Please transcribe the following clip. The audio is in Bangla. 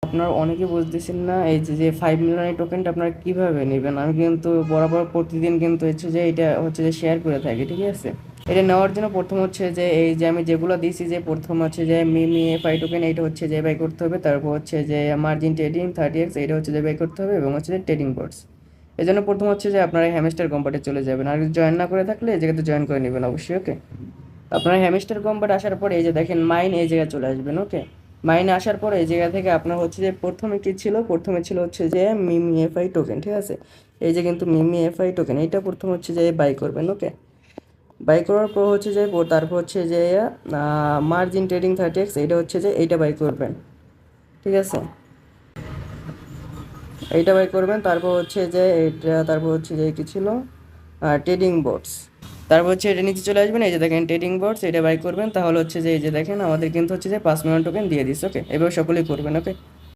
আপনারা অনেকে বুঝতেছেন না এই যে 5 মিলিয়ন টোকেনটা আপনারা কিভাবে নেবেন। আমি কিন্তু বরাবর প্রতিদিন কিন্তু হচ্ছে যে এটা হচ্ছে যে শেয়ার করে থাকি, ঠিক আছে। এটা নেওয়ার জন্য প্রথম হচ্ছে যে এই যে আমি যেগুলো দিয়েছি, যে প্রথম হচ্ছে যে মিমি এফআই টোকেন, এইটা হচ্ছে যে বাই করতে হবে। তারপর হচ্ছে যে মার্জিন ট্রেডিং 30x, এটা হচ্ছে যে বাই করতে হবে, এবং হচ্ছে যে ট্রেডিং বোর্ডস। এই জন্য প্রথম হচ্ছে যে আপনারা হ্যামস্টার কোম্পানি চলে যাবেন, আর জয়েন না করে থাকলে এই জায়গাতে জয়েন করে নেবেন অবশ্যই, ওকে। আপনার হ্যামস্টার কম্বাট আসার পরে এই যে দেখেন মাইন, এই জায়গায় চলে আসবেন, ওকে। মাইনে আসার পরে এই জায়গা থেকে আপনার হচ্ছে যে প্রথমে কি ছিল, প্রথমে ছিল হচ্ছে যে মিমি এফআই টোকেন, ঠিক আছে। এই যে কিন্তু মিমি এফআই টোকেন, এইটা প্রথম হচ্ছে যে বাই করবেন, ওকে। বাই করার পর হচ্ছে যে তারপর হচ্ছে যে মার্জিন ট্রেডিং 30x, এইটা হচ্ছে যে এইটা বাই করবেন, ঠিক আছে। এইটা বাই করবেন, তারপর হচ্ছে যে এটা, তারপর হচ্ছে যে কি ছিল, ট্রেডিং বোর্ডস। তারপর হচ্ছে এটা নিচে চলে আসবেন, এই যে দেখেন ট্রেডিং বোর্ডস, এটা বাই করবেন। তাহলে হচ্ছে যে এই যে দেখেন আমাদের কিন্তু হচ্ছে যে 5 মিলিয়ন টোকেন দিয়ে দিস, ওকে। এভাবে সকলেই করবেন, ওকে।